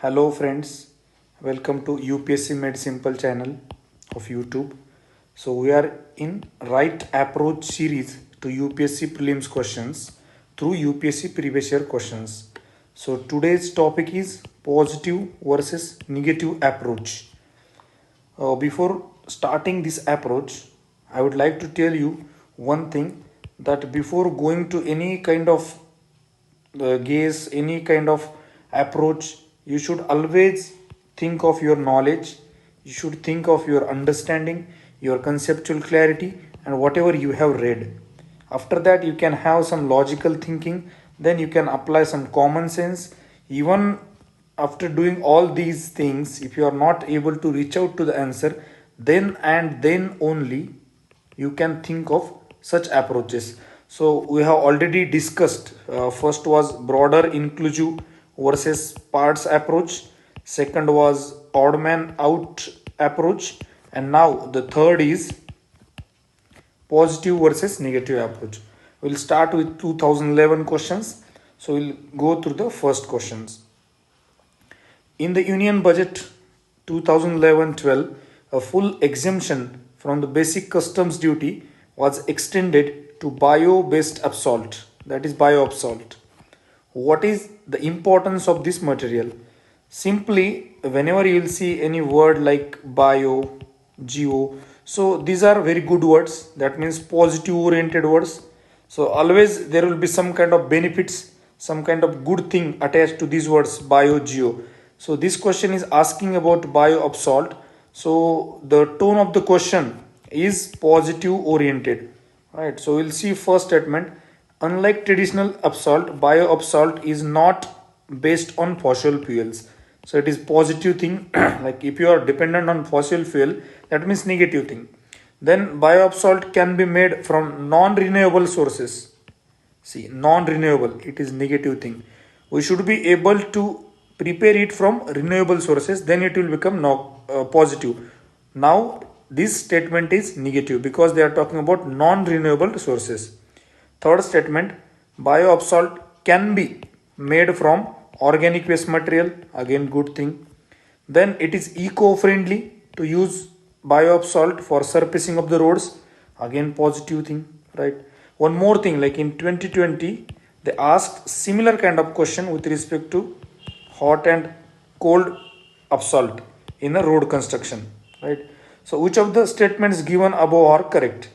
Hello friends, welcome to UPSC Made Simple channel of YouTube. So we are in right approach series to UPSC prelims questions through UPSC previous year questions. So today's topic is positive versus negative approach. Before starting this approach, I would like to tell you one thing, that before going to any kind of gaze, any kind of approach, you should always think of your knowledge, you should think of your understanding, your conceptual clarity, and whatever you have read. After that, you can have some logical thinking, then you can apply some common sense. Even after doing all these things, if you are not able to reach out to the answer, then and then only you can think of such approaches. So we have already discussed, first was broader inclusive versus parts approach, second was odd man out approach, and now the third is positive versus negative approach. We'll start with 2011 questions. So we'll go through the first questions. In the Union Budget 2011-12, a full exemption from the basic customs duty was extended to bio-based salt, that is bio-salt. What is the importance of this material? Simply, whenever you will see any word like bio, geo, so these are very good words, that means positive oriented words. So always there will be some kind of benefits, some kind of good thing attached to these words bio, geo. So this question is asking about bio of salt. So the tone of the question is positive oriented, right? So we'll see first statement. Unlike traditional upsalt, bio upsalt is not based on fossil fuels. So it is positive thing. Like if you are dependent on fossil fuel, that means negative thing. Then bio upsalt can be made from non-renewable sources. See, non-renewable, it is negative thing. We should be able to prepare it from renewable sources, then it will become positive. Now this statement is negative because they are talking about non-renewable sources. Third statement, bio salt can be made from organic waste material, again good thing. Then it is eco-friendly to use bio salt for surfacing of the roads, again positive thing, right? One more thing, like in 2020 they asked similar kind of question with respect to hot and cold upsalt in a road construction, right? So which of the statements given above are correct?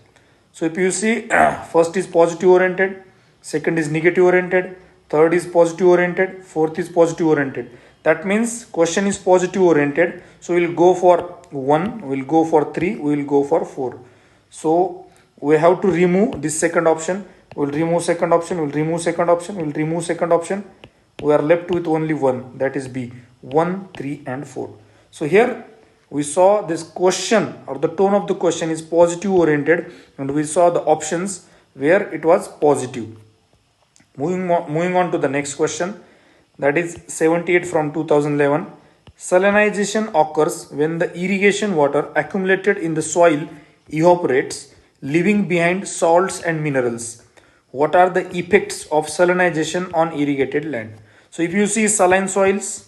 So if you see, first is positive oriented, second is negative oriented, third is positive oriented, fourth is positive oriented. That means question is positive oriented. So we'll go for 1, we'll go for 3, we'll go for 4. So we have to remove this second option. We'll remove second option, we'll remove second option, we'll remove second option. We are left with only one, that is B. 1, 3 and 4. So here we saw this question, or the tone of the question is positive oriented, and we saw the options where it was positive. Moving on to the next question, that is 78 from 2011. Salinization occurs when the irrigation water accumulated in the soil evaporates, leaving behind salts and minerals. What are the effects of salinization on irrigated land? So if you see saline soils,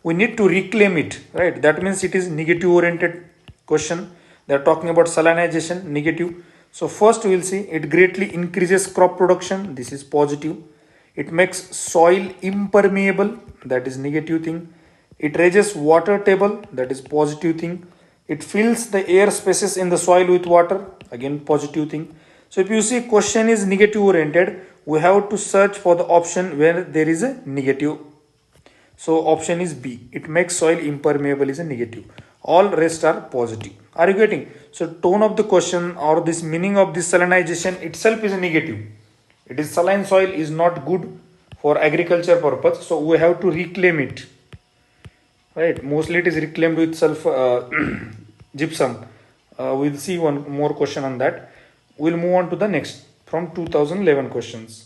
we need to reclaim it, right? That means it is negative oriented question. They are talking about salinization, negative. So first we will see it greatly increases crop production, this is positive. It makes soil impermeable, that is negative thing. It raises water table, that is positive thing. It fills the air spaces in the soil with water, again positive thing. So if you see question is negative oriented, we have to search for the option where there is a negative. So option is B. It makes soil impermeable is a negative. All rest are positive. Are you getting? So tone of the question or this meaning of this salinization itself is a negative. It is saline soil is not good for agriculture purpose. So we have to reclaim it. Right. Mostly it is reclaimed with gypsum. We'll see one more question on that. We'll move on to the next from 2011 questions.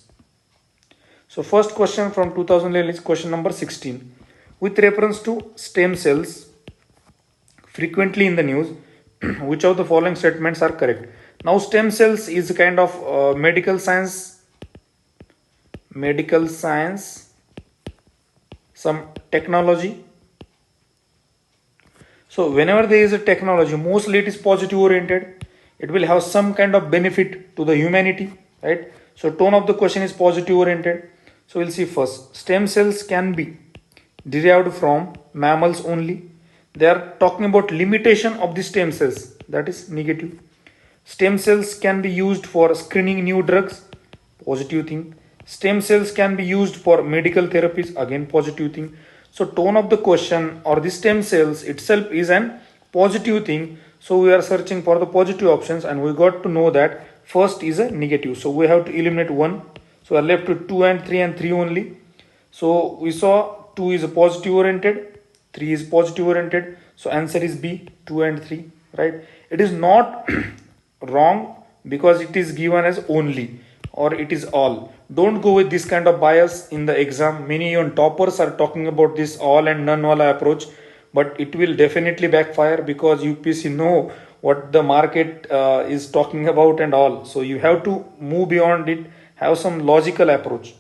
So first question from 2011 is question number 16. With reference to stem cells frequently in the news, which of the following statements are correct? Now stem cells is a kind of medical science some technology. So whenever there is a technology, mostly it is positive oriented. It will have some kind of benefit to the humanity, right? So tone of the question is positive oriented. So we'll see first. Stem cells can be derived from mammals only. They are talking about limitation of the stem cells. That is negative. Stem cells can be used for screening new drugs. Positive thing. Stem cells can be used for medical therapies. Again, positive thing. So tone of the question or the stem cells itself is an positive thing. So we are searching for the positive options and we got to know that first is a negative. So we have to eliminate 1. So we are left with 2 and 3 only. So we saw 2 is a positive oriented, 3 is positive oriented. So answer is B, 2 and 3, right? It is not wrong because it is given as only or it is all. Don't go with this kind of bias in the exam. Many on toppers are talking about this all and none wala approach, but it will definitely backfire because UPSC know what the market is talking about and all. So you have to move beyond it, have some logical approach.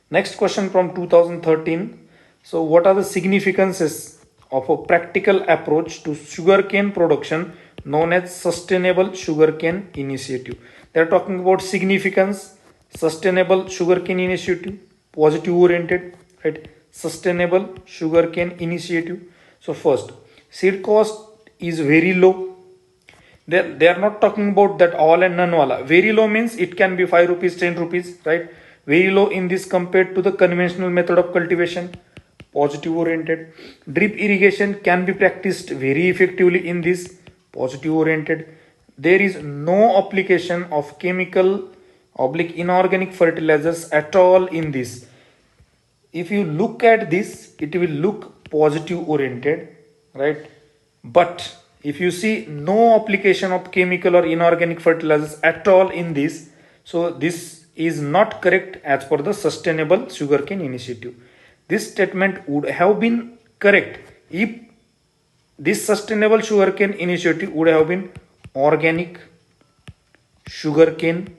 Next question from 2013. So what are the significances of a practical approach to sugarcane production known as Sustainable Sugarcane Initiative? They are talking about significance, Sustainable Sugarcane Initiative, positive oriented, right? Sustainable Sugarcane Initiative. So first, seed cost is very low. They are not talking about that all and none wala. Very low means it can be 5 rupees, 10 rupees, right? Very low in this compared to the conventional method of cultivation. Positive oriented. Drip irrigation can be practiced very effectively in this. Positive oriented. There is no application of chemical oblique inorganic fertilizers at all in this. If you look at this, it will look positive oriented, right? But if you see no application of chemical or inorganic fertilizers at all in this, so this is not correct as per the Sustainable Sugarcane Initiative. This statement would have been correct if this Sustainable Sugarcane Initiative would have been Organic Sugarcane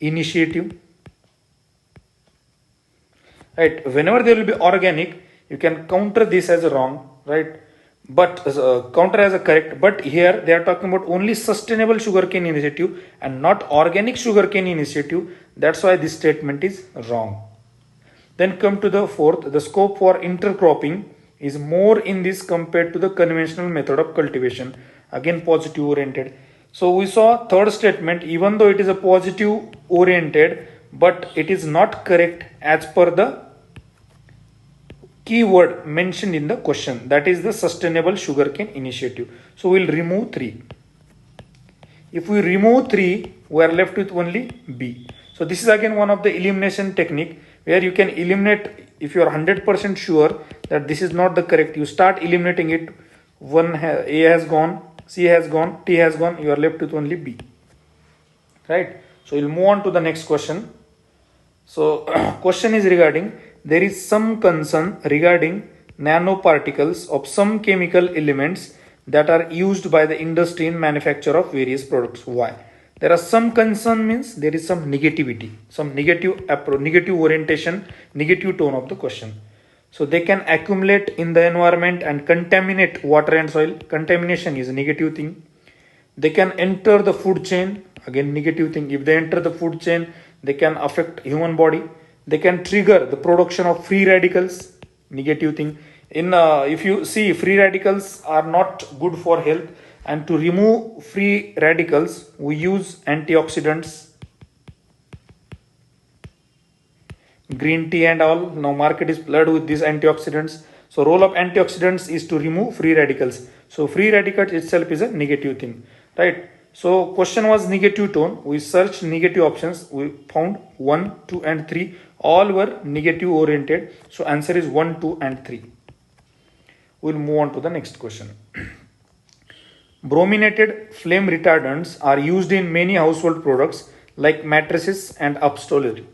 Initiative. Right, whenever there will be organic, you can counter this as a wrong, right? But counter as a correct. But here they are talking about only Sustainable Sugarcane Initiative and not Organic Sugarcane Initiative. That's why this statement is wrong. Then come to the fourth. The scope for intercropping is more in this compared to the conventional method of cultivation. Again, positive oriented. So we saw third statement, even though it is a positive oriented, but it is not correct as per the keyword mentioned in the question, that is the Sustainable Sugarcane Initiative. So we'll remove 3. If we remove 3, we are left with only B. So this is again one of the elimination technique where you can eliminate if you are 100% sure that this is not the correct. You start eliminating it. A has gone, C has gone, T has gone. You are left with only B. Right. So we'll move on to the next question. So question is regarding there is some concern regarding nanoparticles of some chemical elements that are used by the industry in manufacture of various products. Why? There are some concern means there is some negativity, some negative orientation, negative tone of the question. So they can accumulate in the environment and contaminate water and soil. Contamination is a negative thing. They can enter the food chain. Again, negative thing. If they enter the food chain, they can affect human body. They can trigger the production of free radicals. Negative thing. If you see, free radicals are not good for health, and to remove free radicals we use antioxidants, green tea and all. Now market is flooded with these antioxidants. So role of antioxidants is to remove free radicals. So free radicals itself is a negative thing, right? So question was negative tone. We searched negative options. We found 1, 2 and 3. All were negative oriented. So answer is 1, 2 and 3. We'll move on to the next question. Brominated flame retardants are used in many household products like mattresses and upholstery.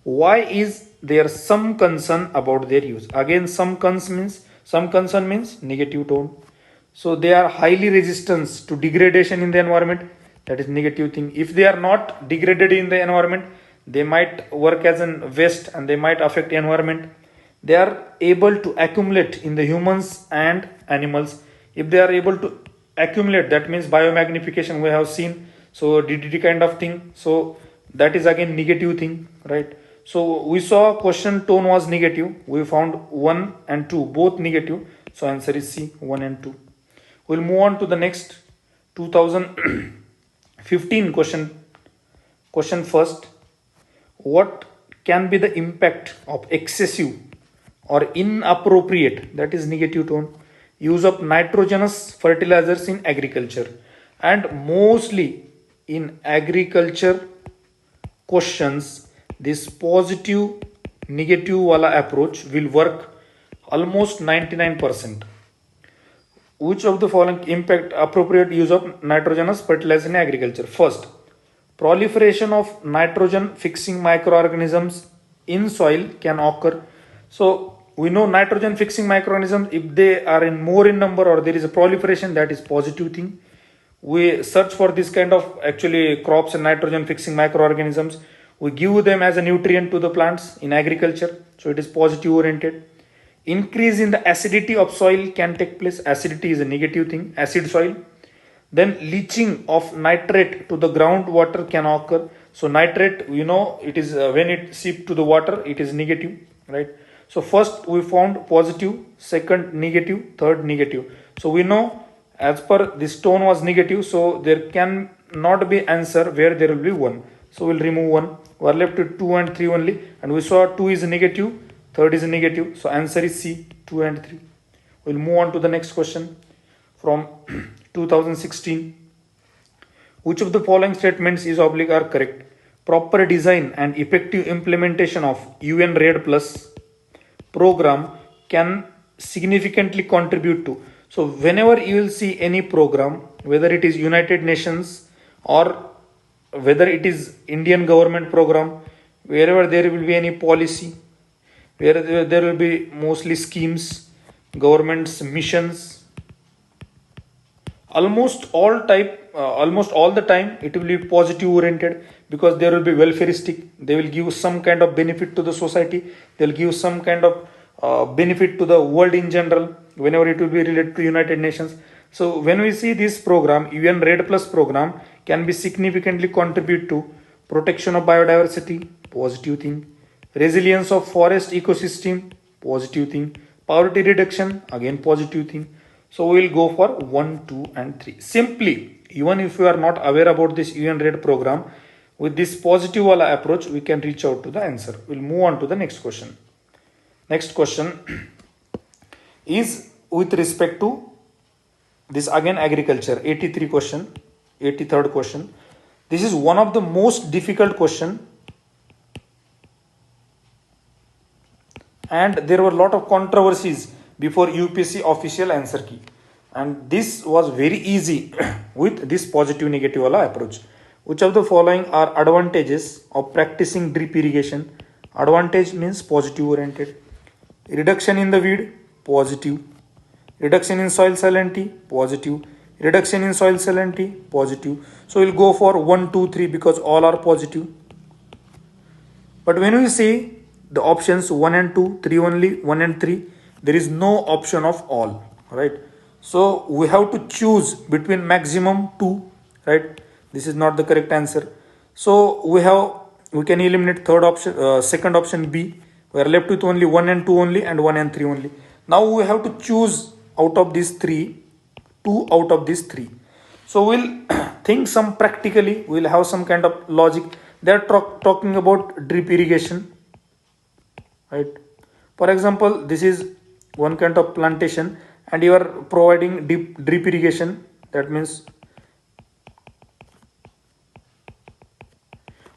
Why is there some concern about their use? Again, some concern means negative tone. So they are highly resistant to degradation in the environment. That is negative thing. If they are not degraded in the environment, they might work as an waste and they might affect environment. They are able to accumulate in the humans and animals. If they are able to accumulate, that means biomagnification we have seen, so DDT kind of thing, so that is again negative thing, right? So we saw question tone was negative, we found 1 and 2 both negative, so answer is C, 1 and 2. We'll move on to the next 2015 question first. What can be the impact of excessive or inappropriate, that is negative tone, use of nitrogenous fertilizers in agriculture? And mostly in agriculture questions, this positive negative wala approach will work almost 99%. Which of the following impact appropriate use of nitrogenous fertilizer in agriculture? First, proliferation of nitrogen fixing microorganisms in soil can occur. So we know nitrogen fixing microorganisms, if they are in more in number or there is a proliferation, that is positive thing. We search for this kind of actually crops and nitrogen fixing microorganisms, we give them as a nutrient to the plants in agriculture, so it is positive oriented. Increase in the acidity of soil can take place. Acidity is a negative thing, acid soil. Then leaching of nitrate to the groundwater can occur. So nitrate, you know, it is when it seep to the water, it is negative, right? So first we found positive, second negative, third negative. So we know as per this tone was negative, so there can not be answer where there will be 1. So we'll remove 1. We are left with 2 and 3 only, and we saw 2 is negative, third is negative, so answer is C, 2 and 3. We'll move on to the next question from 2016. Which of the following statements is oblique are correct? Proper design and effective implementation of UN RED Plus program can significantly contribute to. So whenever you will see any program, whether it is United Nations or whether it is Indian government program, wherever there will be any policy, where there will be mostly schemes, government's missions, almost all the time it will be positive oriented, because there will be welfareistic, they will give some kind of benefit to the society, they will give some kind of benefit to the world in general, whenever it will be related to United Nations. So when we see this program, UN RED Plus program can be significantly contribute to protection of biodiversity, positive thing, resilience of forest ecosystem, positive thing, poverty reduction, again positive thing. So we will go for 1, 2 and 3. Simply, even if you are not aware about this UN RED program, with this positive wala approach, we can reach out to the answer. We'll move on to the next question. Next question is with respect to this again agriculture, 83rd question. This is one of the most difficult question, and there were a lot of controversies before UPSC official answer key, and this was very easy with this positive negative wala approach. Which of the following are advantages of practicing drip irrigation? Advantage means positive oriented. Reduction in the weed, positive. Reduction in soil salinity, positive. Reduction in soil salinity, positive. So we'll go for 1, 2, 3 because all are positive. But when we see the options 1 and 2, 3 only, 1 and 3, there is no option of all, right? So we have to choose between maximum 2, right? This is not the correct answer. So we can eliminate second option B. We are left with only 1 and 2 only and 1 and 3 only. Now we have to choose out of these 3, 2 out of these 3. So we'll think some practically, we'll have some kind of logic. They are talking about drip irrigation, right? For example, this is one kind of plantation and you are providing drip irrigation. That means,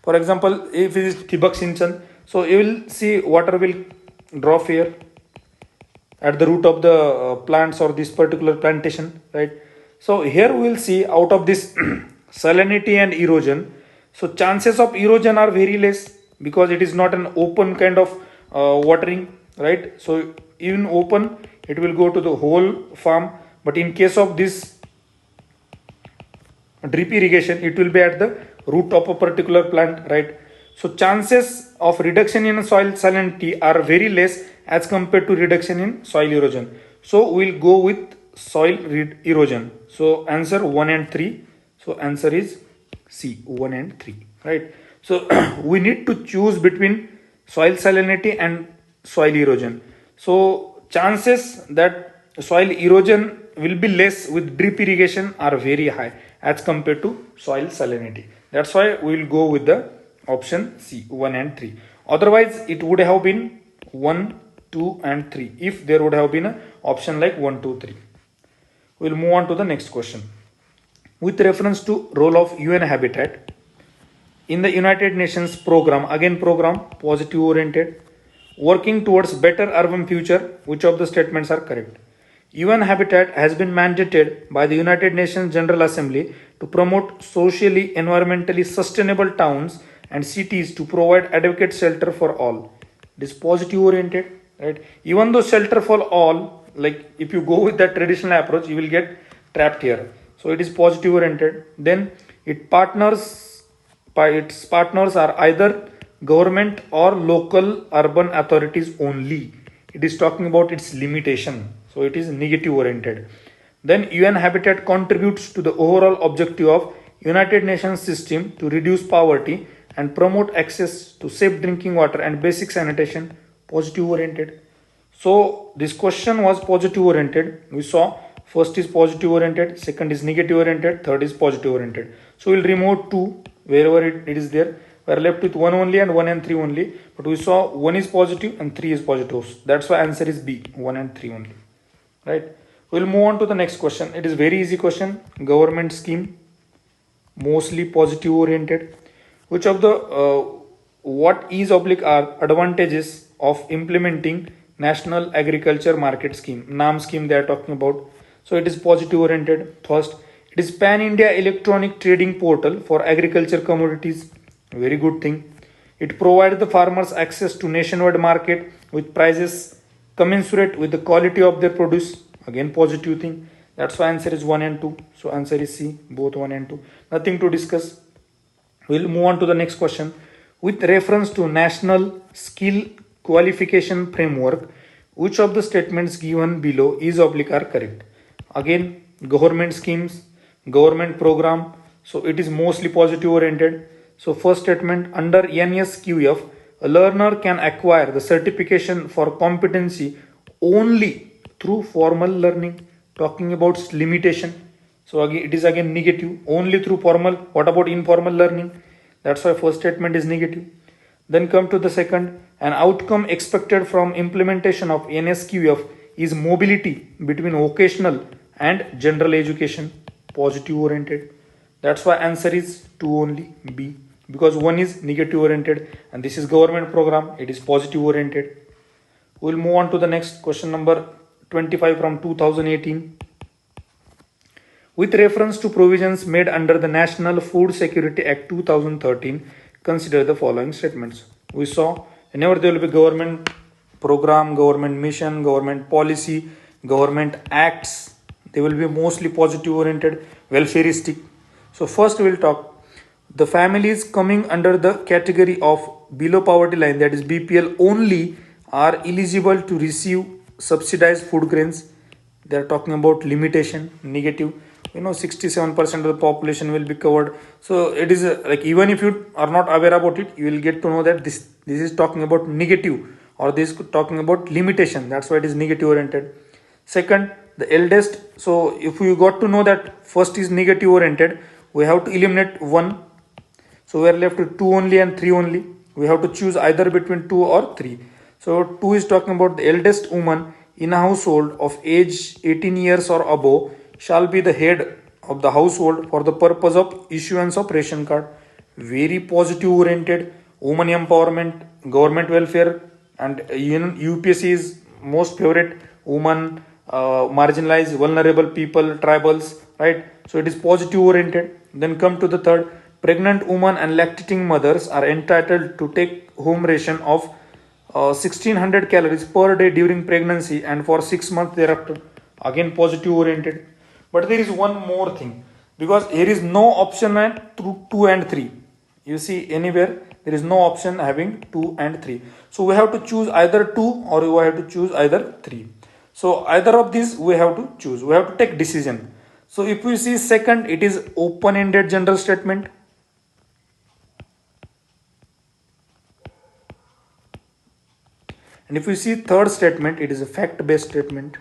for example, if it is Tibak Sinchan, so you will see water will drop here at the root of the plants or this particular plantation, right? So here we will see out of this salinity and erosion, so chances of erosion are very less because it is not an open kind of watering, right? So even open, it will go to the whole farm, but in case of this drip irrigation, it will be at the root of a particular plant, right? So chances of reduction in soil salinity are very less as compared to reduction in soil erosion. So we'll go with soil erosion. So answer 1 and 3. So answer is C, 1 and 3, right? So we need to choose between soil salinity and soil erosion. So chances that soil erosion will be less with drip irrigation are very high as compared to soil salinity. That's why we will go with the option C, 1 and 3. Otherwise it would have been 1, 2 and 3 if there would have been an option like 1, 2, 3. We'll move on to the next question. With reference to role of UN Habitat in the United Nations program, again program positive oriented, working towards better urban future, which of the statements are correct? UN Habitat has been mandated by the United Nations General Assembly to promote socially, environmentally sustainable towns and cities to provide adequate shelter for all. It is positive oriented, right? Even though shelter for all, like if you go with that traditional approach, you will get trapped here. So it is positive oriented. Then its partners are either government or local urban authorities only. It is talking about its limitation. So it is negative oriented. Then UN Habitat contributes to the overall objective of United Nations system to reduce poverty and promote access to safe drinking water and basic sanitation. Positive oriented. So this question was positive oriented. We saw first is positive oriented, second is negative oriented, third is positive oriented. So we'll remove 2 wherever it is there. We are left with 1 only and 1 and 3 only. But we saw 1 is positive and 3 is positive. That's why answer is B, 1 and 3 only. Right. We'll move on to the next question. It is very easy question. Government scheme, mostly positive oriented. Which of the what is oblique are advantages of implementing National Agriculture Market Scheme? NAM scheme they are talking about. So it is positive oriented. First, it is Pan India Electronic Trading Portal for agriculture commodities. Very good thing. It provides the farmers access to nationwide market with prices commensurate with the quality of their produce. Again positive thing. That's why answer is 1 and 2. So answer is C, both 1 and 2. Nothing to discuss. We'll move on to the next question. With reference to National Skill Qualification Framework, which of the statements given below is oblique are correct? Again, government schemes, government program. So it is mostly positive oriented. So first statement, under NSQF, a learner can acquire the certification for competency only through formal learning. Talking about limitation. So again, it is again negative, only through formal. What about informal learning? That's why first statement is negative. Then come to the second, an outcome expected from implementation of NSQF is mobility between vocational and general education. Positive oriented. That's why answer is 2 only, B, because 1 is negative oriented and this is government program, it is positive oriented. We'll move on to the next question, number 25 from 2018. With reference to provisions made under the National Food Security Act 2013, consider the following statements. We saw whenever there will be government program, government mission, government policy, government acts, they will be mostly positive oriented, welfareistic. So first we will talk the families coming under the category of below poverty line, that is BPL only, are eligible to receive subsidized food grains. They are talking about limitation, negative. 67% of the population will be covered. So it is like even if you are not aware about it, you will get to know that this is talking about negative or this is talking about limitation. That's why it is negative oriented. Second, the eldest. So if you got to know that first is negative oriented, we have to eliminate 1. So we are left with 2 only and 3 only. We have to choose either between 2 or 3. So 2 is talking about the eldest woman in a household of age 18 years or above shall be the head of the household for the purpose of issuance of ration card. Very positive oriented, woman empowerment, government welfare, and UPSC is most favorite woman, marginalized, vulnerable people, tribals, right? So it is positive oriented. Then come to the third, pregnant women and lactating mothers are entitled to take home ration of 1600 calories per day during pregnancy and for 6 months thereafter. Again positive oriented. But there is one more thing, because here is no option at through 2 and 3. You see anywhere there is no option having 2 and 3. So we have to choose either 2 or we have to choose either 3. So either of these we have to choose. We have to take decision. So if we see second, it is open-ended general statement. And if we see third statement, it is a fact-based statement.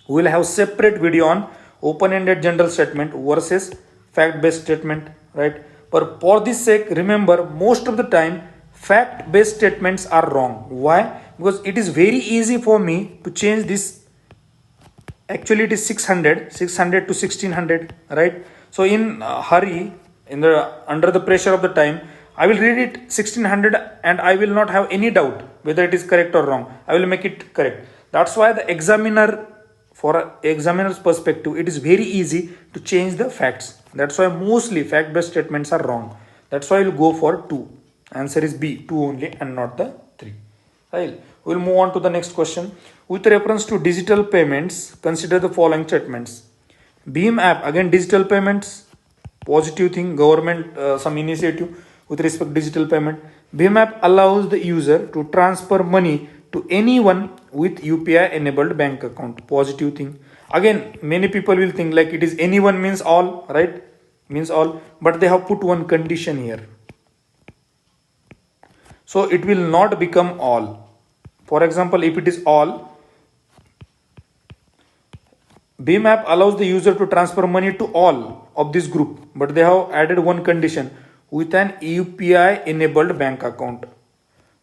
We will have separate video on open-ended general statement versus fact-based statement, right? But for this sake, remember most of the time fact-based statements are wrong. Why? Because it is very easy for me to change this. Actually, it is 600 to 1600, right? So in hurry, under the pressure of the time, I will read it 1600 and I will not have any doubt whether it is correct or wrong. I will make it correct. That's why the examiner, for examiner's perspective, it is very easy to change the facts. That's why mostly fact-based statements are wrong. That's why we'll go for 2. Answer is B, 2 only and not the 3. Right. We'll move on to the next question. With reference to digital payments, consider the following statements. Beam app, again digital payments, positive thing, government some initiative with respect to digital payment. Beam app allows the user to transfer money to anyone with UPI enabled bank account. Positive thing. Again, many people will think like it is anyone means all, right? Means all, but they have put one condition here. So it will not become all. For example, if it is all, Beam app allows the user to transfer money to all of this group, but they have added one condition with an UPI enabled bank account.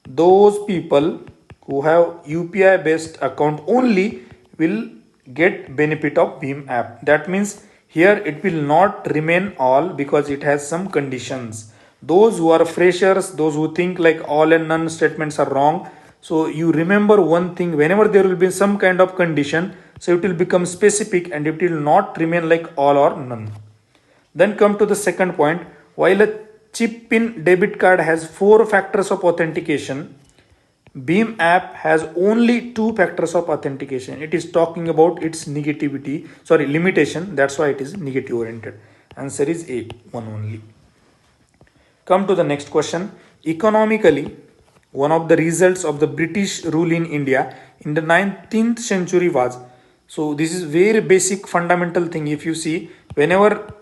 Those people who have UPI based account only will get benefit of Beam app. That means here it will not remain all because it has some conditions. Those who are freshers, those who think like all and none statements are wrong. So you remember one thing, whenever there will be some kind of condition, so it will become specific and it will not remain like all or none. Then come to the second point. While a chip in debit card has 4 factors of authentication, Beam app has only 2 factors of authentication. It is talking about its limitation. That's why it is negative oriented. Answer is A, 1 only. Come to the next question. Economically, one of the results of the British rule in India in the 19th century was, so this is very basic fundamental thing. If you see, whenever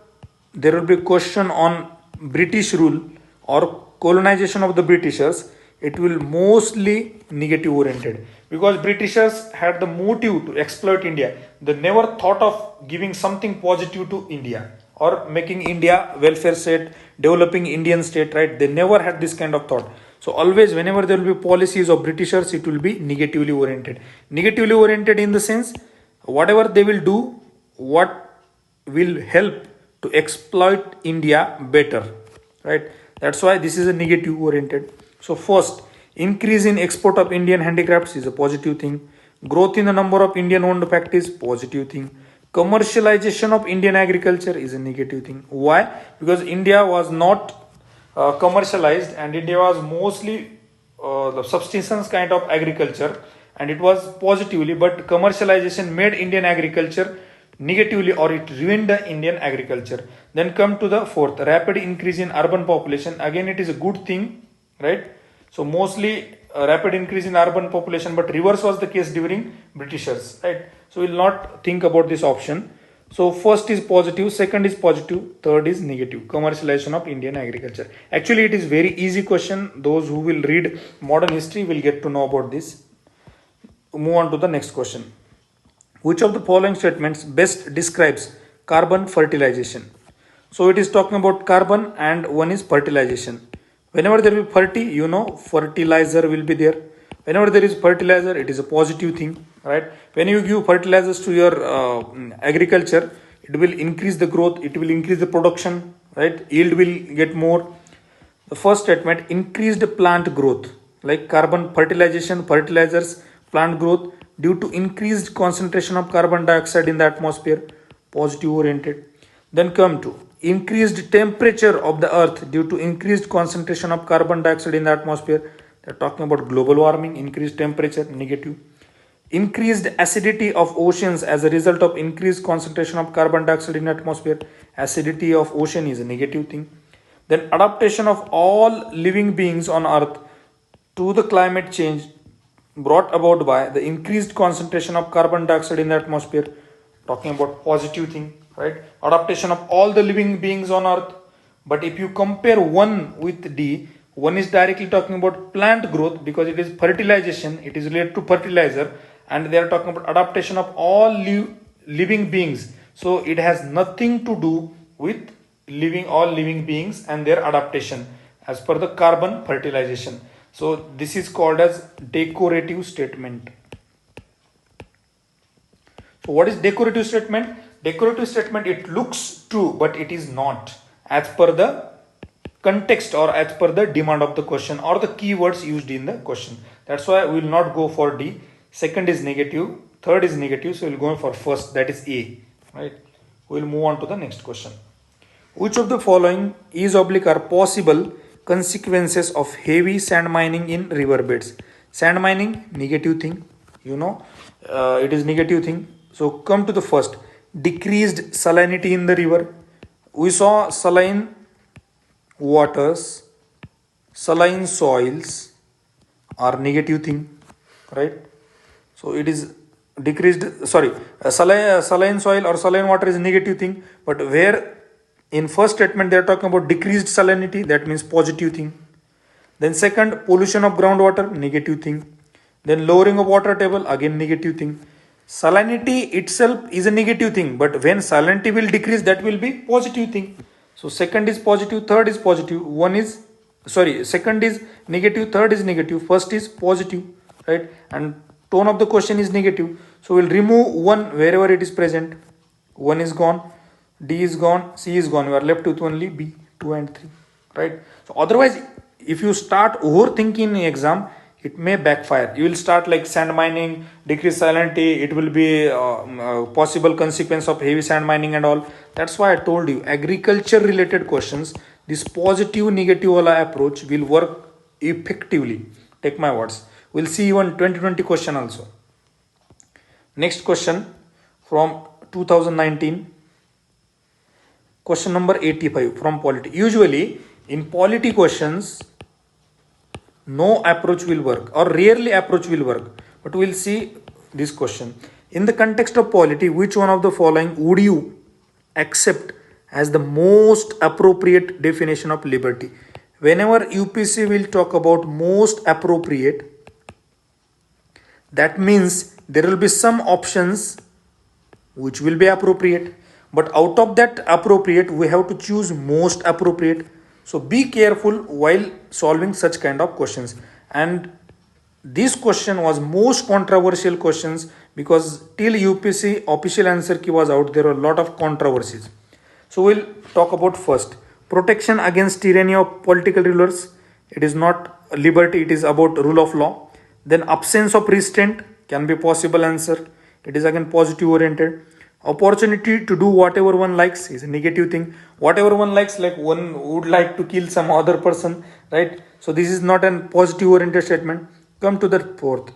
there will be a question on British rule or colonization of the Britishers, it will mostly negative oriented because Britishers had the motive to exploit India. They never thought of giving something positive to India or making India welfare state, developing Indian state, right? They never had this kind of thought. So always whenever there will be policies of Britishers, it will be negatively oriented. Negatively oriented in the sense, whatever they will do, what will help to exploit India better, right? That's why this is a negative oriented. So first, increase in export of Indian handicrafts is a positive thing. Growth in the number of Indian owned factories, positive thing. Commercialization of Indian agriculture is a negative thing. Why? Because India was not commercialized and India was mostly the subsistence kind of agriculture, and it was positively, but commercialization made Indian agriculture negatively or it ruined the Indian agriculture. Then come to the fourth, rapid increase in urban population. Again, it is a good thing, right? So mostly rapid increase in urban population, but reverse was the case during Britishers, right? So we'll not think about this option. So first is positive, second is positive, third is negative. Commercialization of Indian agriculture. Actually, it is very easy question. Those who will read modern history will get to know about this. Move on to the next question. Which of the following statements best describes carbon fertilization? So it is talking about carbon and one is fertilization. Whenever there will be fertilizer will be there. Whenever there is fertilizer, it is a positive thing, right? When you give fertilizers to your agriculture, it will increase the growth, it will increase the production, right? Yield will get more. The first statement, increased plant growth, like carbon fertilization, fertilizers, plant growth due to increased concentration of carbon dioxide in the atmosphere, positive oriented. Then come to increased temperature of the earth due to increased concentration of carbon dioxide in the atmosphere. They're talking about global warming, increased temperature, negative. Increased acidity of oceans as a result of increased concentration of carbon dioxide in the atmosphere. Acidity of ocean is a negative thing. Then adaptation of all living beings on earth to the climate change brought about by the increased concentration of carbon dioxide in the atmosphere. Talking about positive thing, right? Adaptation of all the living beings on earth. But if you compare one with D, one is directly talking about plant growth because it is fertilization, it is related to fertilizer, and they are talking about adaptation of all living beings. So it has nothing to do with all living beings and their adaptation as per the carbon fertilization. So this is called as decorative statement. So what is decorative statement? Decorative statement, it looks true but it is not as per the context or as per the demand of the question or the keywords used in the question. That's why we will not go for D. Second is negative, third is negative, so we will go for first, that is A, right? We will move on to the next question. Which of the following is oblique are possible consequences of heavy sand mining in river beds? Sand mining, negative thing, it is negative thing. So come to the first, decreased salinity in the river. We saw saline waters, saline soils are negative thing, right? So it is decreased, saline soil or saline water is negative thing, but where in first statement they are talking about decreased salinity, that means positive thing. Then second, pollution of groundwater, negative thing. Then lowering of water table, again negative thing. Salinity itself is a negative thing, but when salinity will decrease, that will be positive thing. So second is positive, third is positive, second is negative, third is negative, first is positive, right? And tone of the question is negative. So we'll remove one wherever it is present. One is gone, D is gone, C is gone. We are left with only B, 2 and 3, right? So otherwise, if you start overthinking in exam, it may backfire. You will start like sand mining, decreased salinity, it will be possible consequence of heavy sand mining and all. That's why I told you, agriculture related questions, this positive negative wala approach will work effectively. Take my words. We'll see even 2020 question also. Next question from 2019. Question number 85 from polity. Usually in polity questions, no approach will work or rarely approach will work. But we'll see this question. In the context of polity, which one of the following would you accept as the most appropriate definition of liberty? Whenever UPC will talk about most appropriate, that means there will be some options which will be appropriate, but out of that appropriate we have to choose most appropriate. So be careful while solving such kind of questions. And this question was most controversial questions because till UPC official answer key was out, there were a lot of controversies. So we'll talk about first, protection against tyranny of political rulers. It is not liberty, it is about rule of law. Then absence of restraint can be possible answer. It is again positive oriented. Opportunity to do whatever one likes is a negative thing. Whatever one likes, like one would like to kill some other person, right? So this is not a positive oriented statement. Come to the fourth,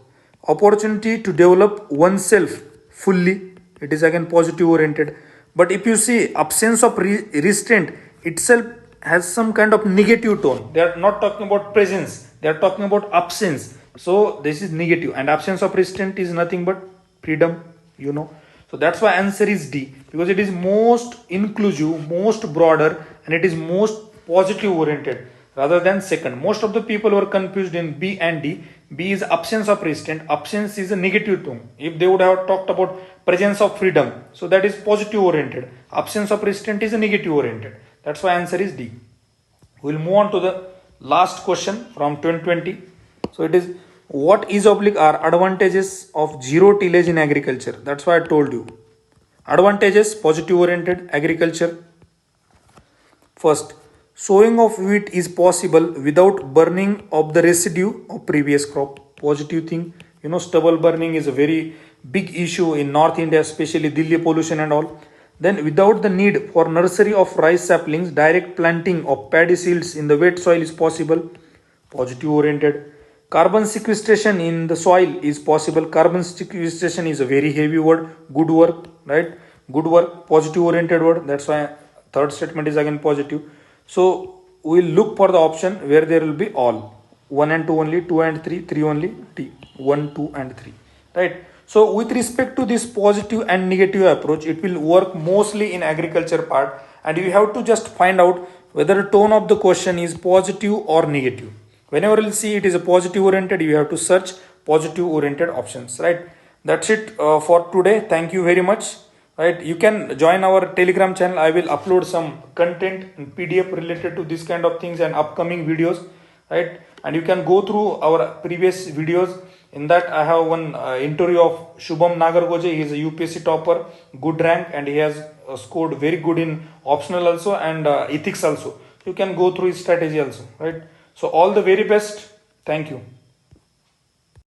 opportunity to develop oneself fully. It is again positive oriented. But if you see absence of restraint itself has some kind of negative tone. They are not talking about presence, they are talking about absence. So this is negative, and absence of restraint is nothing but freedom, So that's why answer is D, because it is most inclusive, most broader, and it is most positive oriented rather than second. Most of the people were confused in B and D. B is absence of restraint. Absence is a negative tone. If they would have talked about presence of freedom, so that is positive oriented. Absence of restraint is a negative oriented. That's why answer is D. We'll move on to the last question from 2020. So it is, what is oblique are advantages of zero tillage in agriculture? That's why I told you. Advantages, positive oriented agriculture. First, sowing of wheat is possible without burning of the residue of previous crop. Positive thing. Stubble burning is a very big issue in North India, especially Delhi pollution and all. Then without the need for nursery of rice saplings, direct planting of paddy seeds in the wet soil is possible. Positive oriented. Carbon sequestration in the soil is possible. Carbon sequestration is a very heavy word. Good work, right? Good work, positive oriented word. That's why third statement is again positive. So we will look for the option where there will be all 1 and 2 only, 2 and 3, 3 only, T 1, 2 and 3, right? So with respect to this positive and negative approach, it will work mostly in agriculture part, and you have to just find out whether the tone of the question is positive or negative. Whenever you see it is a positive oriented, you have to search positive oriented options, right? That's it for today. Thank you very much, right? You can join our Telegram channel. I will upload some content in PDF related to this kind of things and upcoming videos, right? And you can go through our previous videos. In that I have one interview of Shubham Nagargoje. He is a UPSC topper, good rank, and he has scored very good in optional also and ethics also. You can go through his strategy also, right? So all the very best. Thank you.